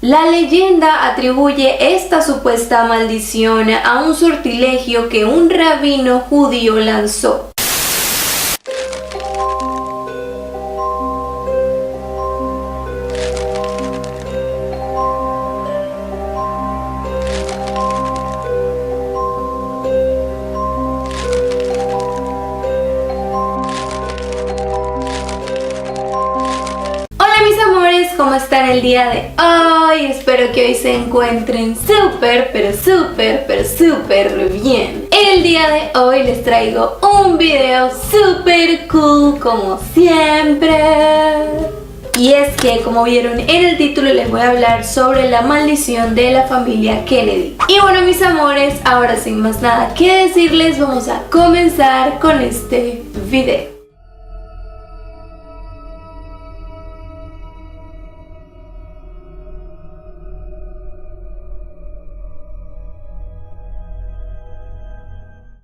La leyenda atribuye esta supuesta maldición a un sortilegio que un rabino judío lanzó. ¿Cómo están el día de hoy? Espero que hoy se encuentren súper bien. El día de hoy les traigo un video súper cool como siempre. Y es que, como vieron en el título, les voy a hablar sobre la maldición de la familia Kennedy. Y bueno, mis amores, ahora sin más nada que decirles, vamos a comenzar con este video.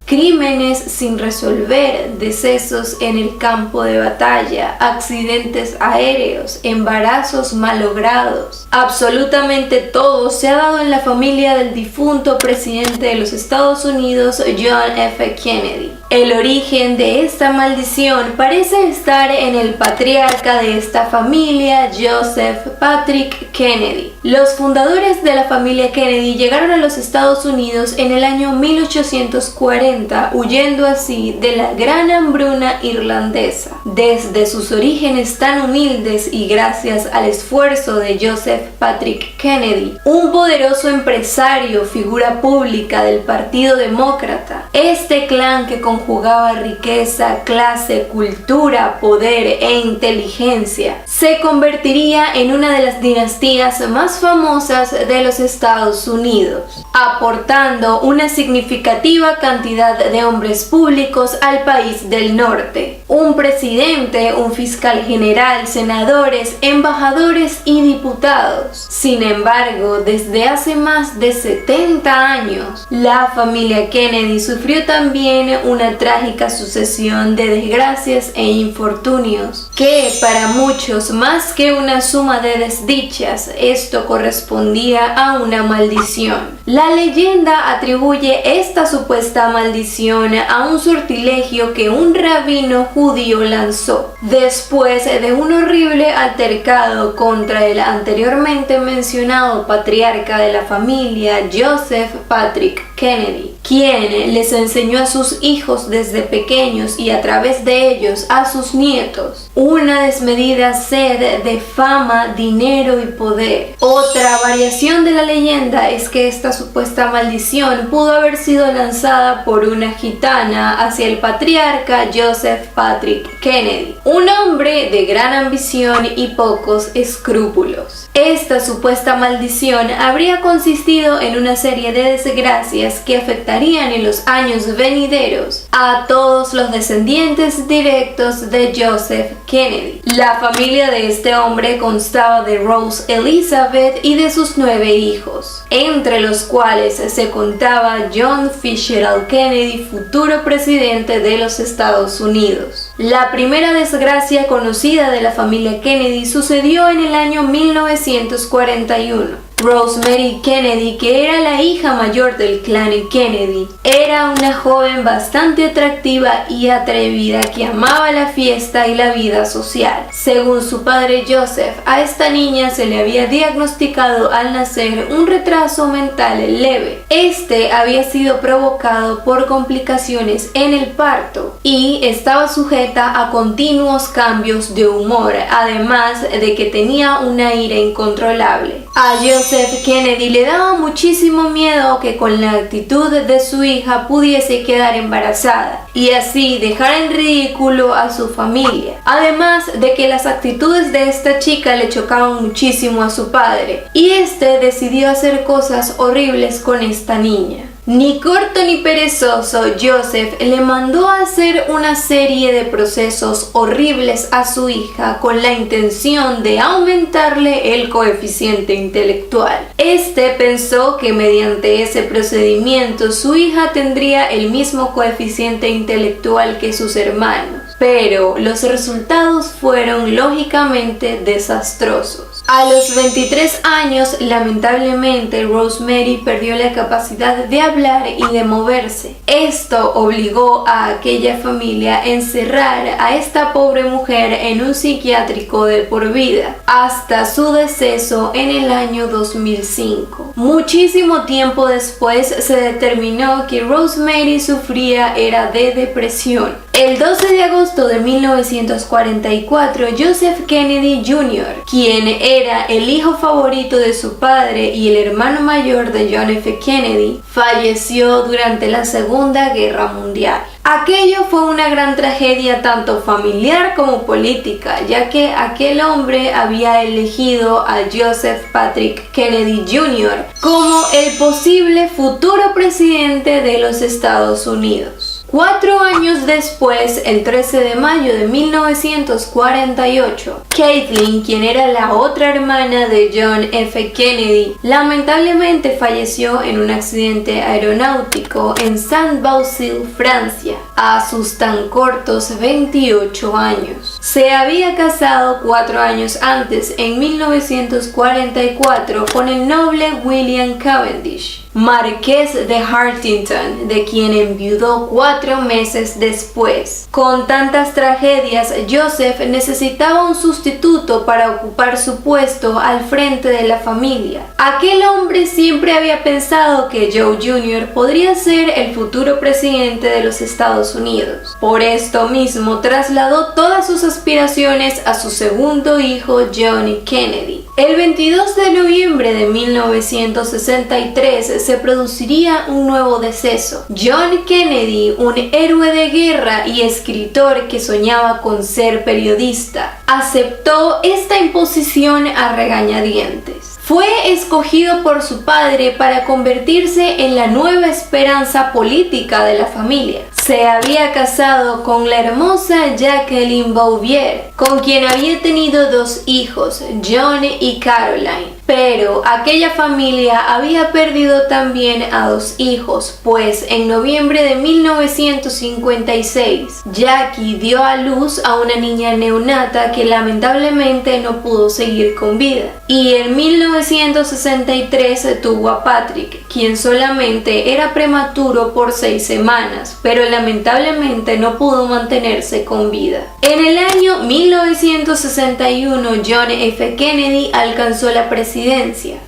Crímenes sin resolver, decesos en el campo de batalla, accidentes aéreos, embarazos malogrados. Absolutamente todo se ha dado en la familia del difunto presidente de los Estados Unidos, John F. Kennedy. El origen de esta maldición parece estar en el patriarca de esta familia, Joseph Patrick Kennedy. Los fundadores de la familia Kennedy llegaron a los Estados Unidos en el año 1840, huyendo así de la gran hambruna irlandesa. Desde sus orígenes tan humildes y gracias al esfuerzo de Joseph Patrick Kennedy, un poderoso empresario, figura pública del Partido Demócrata, este clan que conjugaba riqueza, clase, cultura, poder e inteligencia, se convertiría en una de las dinastías más famosas de los Estados Unidos, aportando una significativa cantidad de hombres públicos al país del norte, un presidente, un fiscal general, senadores, embajadores y diputados. Sin embargo, desde hace más de 70 años, la familia Kennedy sufrió también una trágica sucesión de desgracias e infortunios, que para muchos, más que una suma de desdichas, esto correspondía a una maldición. La leyenda atribuye esta supuesta maldición a un sortilegio que un rabino judío lanzó después de un horrible altercado contra el anteriormente mencionado patriarca de la familia, Joseph Patrick Kennedy, quien les enseñó a sus hijos desde pequeños y a través de ellos a sus nietos una desmedida sed de fama, dinero y poder. Otra variación de la leyenda es que esta supuesta maldición pudo haber sido lanzada por una gitana hacia el patriarca Joseph Patrick Kennedy, un hombre de gran ambición y pocos escrúpulos. Esta supuesta maldición habría consistido en una serie de desgracias que afectarían en los años venideros a todos los descendientes directos de Joseph Kennedy. La familia de este hombre constaba de Rose Elizabeth y de sus 9 hijos, entre los cuales se contaba John Fitzgerald Kennedy, futuro presidente de los Estados Unidos. La primera desgracia conocida de la familia Kennedy sucedió en el año 1941. Rosemary Kennedy, que era la hija mayor del clan Kennedy, era una joven bastante atractiva y atrevida que amaba la fiesta y la vida social. Según su padre Joseph, a esta niña se le había diagnosticado al nacer un retraso mental leve. Este había sido provocado por complicaciones en el parto y estaba sujeta a continuos cambios de humor, además de que tenía una ira incontrolable. A Joseph Kennedy le daba muchísimo miedo que con la actitud de su hija pudiese quedar embarazada y así dejar en ridículo a su familia. Además de que las actitudes de esta chica le chocaban muchísimo a su padre y este decidió hacer cosas horribles con esta niña. Ni corto ni perezoso, Joseph le mandó a hacer una serie de procesos horribles a su hija con la intención de aumentarle el coeficiente intelectual. Este pensó que mediante ese procedimiento su hija tendría el mismo coeficiente intelectual que sus hermanos, pero los resultados fueron lógicamente desastrosos. A los 23 años, lamentablemente, Rosemary perdió la capacidad de hablar y de moverse. Esto obligó a aquella familia a encerrar a esta pobre mujer en un psiquiátrico de por vida, hasta su deceso en el año 2005. Muchísimo tiempo después se determinó que Rosemary sufría era de depresión. El 12 de agosto de 1944, Joseph Kennedy Jr., quien era el hijo favorito de su padre y el hermano mayor de John F. Kennedy, falleció durante la Segunda Guerra Mundial. Aquello fue una gran tragedia tanto familiar como política, ya que aquel hombre había elegido a Joseph Patrick Kennedy Jr. como el posible futuro presidente de los Estados Unidos. 4 años después, el 13 de mayo de 1948, Kathleen, quien era la otra hermana de John F. Kennedy, lamentablemente falleció en un accidente aeronáutico en Saint-Bauzille, Francia, a sus tan cortos 28 años. Se había casado 4 años antes, en 1944, con el noble William Cavendish, marqués de Hartington, de quien enviudó 4 meses después. Con tantas tragedias, Joseph necesitaba un sustituto para ocupar su puesto al frente de la familia. Aquel hombre siempre había pensado que Joe Jr. podría ser el futuro presidente de los Estados Unidos. Por esto mismo, trasladó todas sus aspiraciones a su segundo hijo, John Kennedy. El 22 de noviembre de 1963 se produciría un nuevo deceso. John Kennedy, un héroe de guerra y escritor que soñaba con ser periodista, aceptó esta imposición a regañadientes. Fue escogido por su padre para convertirse en la nueva esperanza política de la familia. Se había casado con la hermosa Jacqueline Bouvier, con quien había tenido 2 hijos, John y Caroline. Pero aquella familia había perdido también a 2 hijos, pues en noviembre de 1956, Jackie dio a luz a una niña neonata que lamentablemente no pudo seguir con vida. Y en 1963 tuvo a Patrick, quien solamente era prematuro por 6 semanas, pero lamentablemente no pudo mantenerse con vida. En el año 1961, John F. Kennedy alcanzó la presidencia.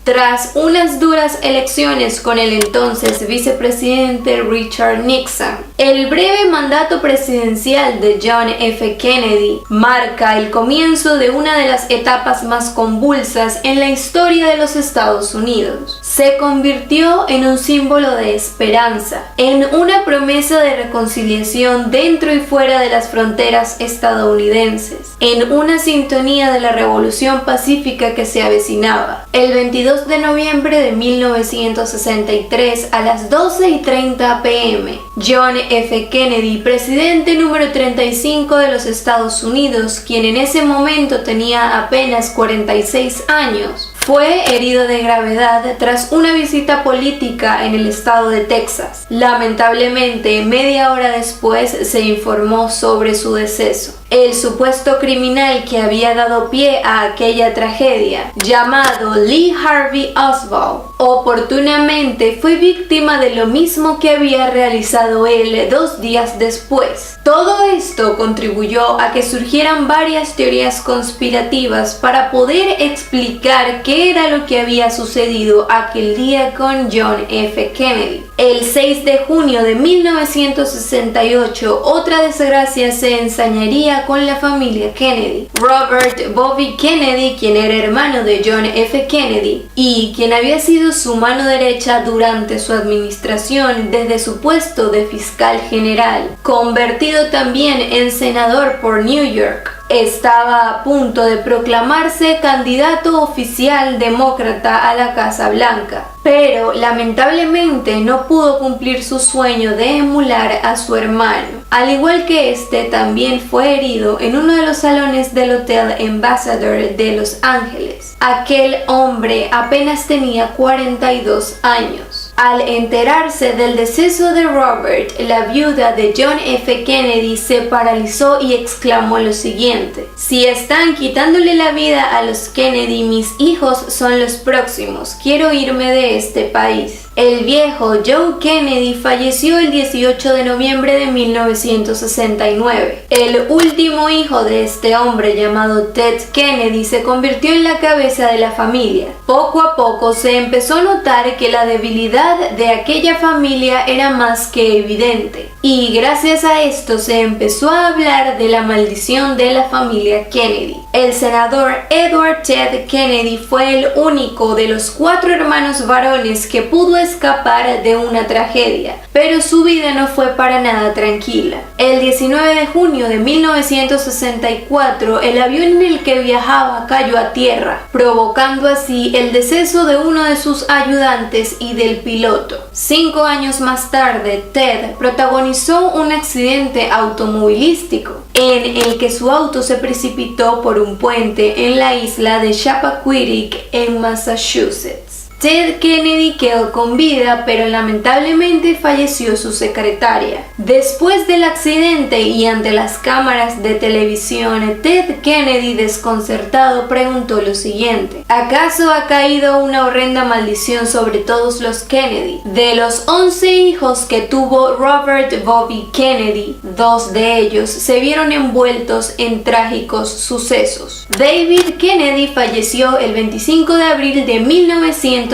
Tras unas duras elecciones con el entonces vicepresidente Richard Nixon, el breve mandato presidencial de John F. Kennedy marca el comienzo de una de las etapas más convulsas en la historia de los Estados Unidos. Se convirtió en un símbolo de esperanza, en una promesa de reconciliación dentro y fuera de las fronteras estadounidenses, en una sintonía de la revolución pacífica que se avecinaba. El 22 de noviembre de 1963 a las 12:30 p.m., John F. Kennedy, presidente número 35 de los Estados Unidos, quien en ese momento tenía apenas 46 años, fue herido de gravedad tras una visita política en el estado de Texas. Lamentablemente, media hora después se informó sobre su deceso. El supuesto criminal que había dado pie a aquella tragedia, llamado Lee Harvey Oswald, oportunamente fue víctima de lo mismo que había realizado él 2 días después. Todo esto contribuyó a que surgieran varias teorías conspirativas para poder explicar qué era lo que había sucedido aquel día con John F. Kennedy. El 6 de junio de 1968, otra desgracia se ensañaría con la familia Kennedy. Robert Bobby Kennedy, quien era hermano de John F. Kennedy y quien había sido su mano derecha durante su administración desde su puesto de fiscal general, convertido también en senador por New York, estaba a punto de proclamarse candidato oficial demócrata a la Casa Blanca, pero lamentablemente no pudo cumplir su sueño de emular a su hermano. Al igual que este, también fue herido en uno de los salones del Hotel Ambassador de Los Ángeles. Aquel hombre apenas tenía 42 años. Al enterarse del deceso de Robert, la viuda de John F. Kennedy se paralizó y exclamó lo siguiente: si están quitándole la vida a los Kennedy, mis hijos son los próximos. Quiero irme de este país. El viejo Joe Kennedy falleció el 18 de noviembre de 1969. El último hijo de este hombre, llamado Ted Kennedy, se convirtió en la cabeza de la familia. Poco a poco se empezó a notar que la debilidad de aquella familia era más que evidente, y gracias a esto se empezó a hablar de la maldición de la familia Kennedy. El senador Edward Ted Kennedy fue el único de los 4 hermanos varones que pudo escapar de una tragedia, pero su vida no fue para nada tranquila. El 19 de junio de 1964, el avión en el que viajaba cayó a tierra, provocando así el deceso de uno de sus ayudantes y del piloto. 5 años más tarde, Ted protagonizó un accidente automovilístico en el que su auto se precipitó por un puente en la isla de Chappaquiddick en Massachusetts. Ted Kennedy quedó con vida, pero lamentablemente falleció su secretaria. Después del accidente y ante las cámaras de televisión, Ted Kennedy, desconcertado, preguntó lo siguiente: ¿acaso ha caído una horrenda maldición sobre todos los Kennedy? De los 11 hijos que tuvo Robert Bobby Kennedy, 2 de ellos se vieron envueltos en trágicos sucesos. David Kennedy falleció el 25 de abril de 1984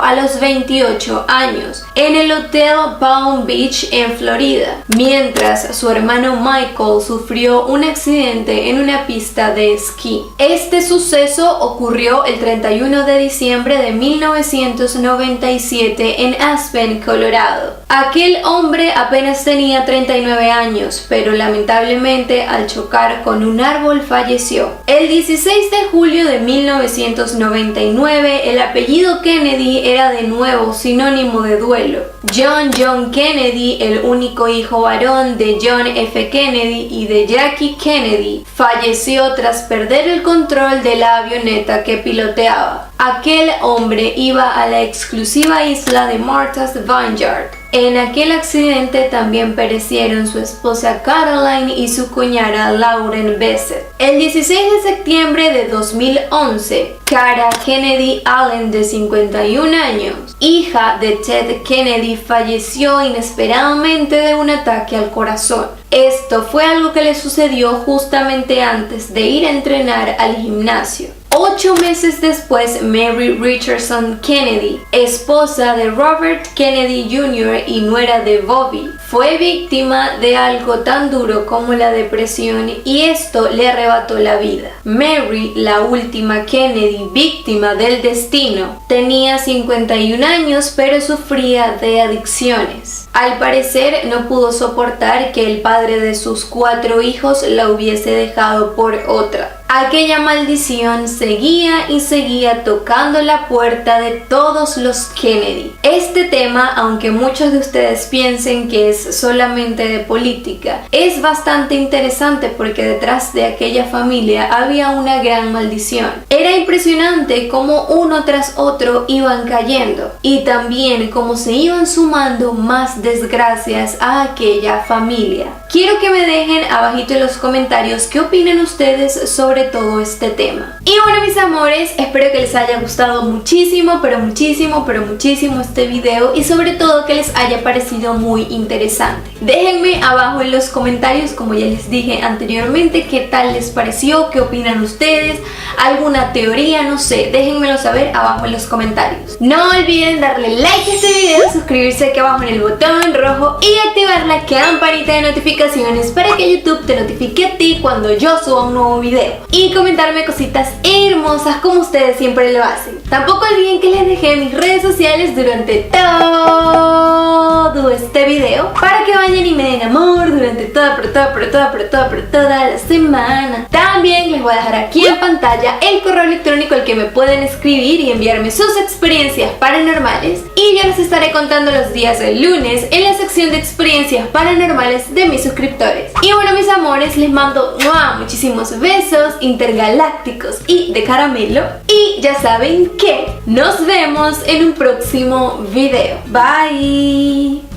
a los 28 años en el Hotel Palm Beach en Florida, mientras su hermano Michael sufrió un accidente en una pista de esquí. Este suceso ocurrió el 31 de diciembre de 1997 en Aspen, Colorado. Aquel hombre apenas tenía 39 años, pero lamentablemente al chocar con un árbol falleció. El 16 de julio de 1999, el apellido Kennedy era de nuevo sinónimo de duelo. John Kennedy, el único hijo varón de John F. Kennedy y de Jackie Kennedy, falleció tras perder el control de la avioneta que piloteaba. Aquel hombre iba a la exclusiva isla de Martha's Vineyard. En aquel accidente también perecieron su esposa Caroline y su cuñada Lauren Bessette. El 16 de septiembre de 2011, Cara Kennedy Allen, de 51 años, hija de Ted Kennedy, falleció inesperadamente de un ataque al corazón. Esto fue algo que le sucedió justamente antes de ir a entrenar al gimnasio. 8 meses después, Mary Richardson Kennedy, esposa de Robert Kennedy Jr. y nuera de Bobby, fue víctima de algo tan duro como la depresión, y esto le arrebató la vida. Mary, la última Kennedy víctima del destino, tenía 51 años, pero sufría de adicciones. Al parecer no pudo soportar que el padre de sus 4 hijos la hubiese dejado por otra. Aquella maldición seguía y seguía tocando la puerta de todos los Kennedy. Este tema, aunque muchos de ustedes piensen que es solamente de política, es bastante interesante porque detrás de aquella familia había una gran maldición. Era impresionante cómo uno tras otro iban cayendo, y también cómo se iban sumando más desgracias a aquella familia. Quiero que me dejen abajito en los comentarios qué opinan ustedes sobre todo este tema. Y bueno, mis amores, espero que les haya gustado muchísimo, pero muchísimo este video, y sobre todo que les haya parecido muy interesante. Déjenme abajo en los comentarios, como ya les dije anteriormente, qué tal les pareció, qué opinan ustedes, alguna teoría, no sé, déjenmelo saber abajo en los comentarios. No olviden darle like a este video, suscribirse aquí abajo en el botón rojo y activar la campanita de notificaciones para que YouTube te notifique a ti cuando yo suba un nuevo video, y comentarme cositas hermosas como ustedes siempre lo hacen. Tampoco olviden que les dejé mis redes sociales durante todo este video para que vayan y me den amor durante toda la semana. También les voy a dejar aquí en pantalla el correo electrónico al que me pueden escribir y enviarme sus experiencias paranormales, y yo les estaré contando los días del lunes en la sección de experiencias paranormales de mis suscriptores. Y bueno, mis amores, les mando muchísimos besos, intergalácticos y de caramelo. Y ya saben que nos vemos en un próximo video. Bye.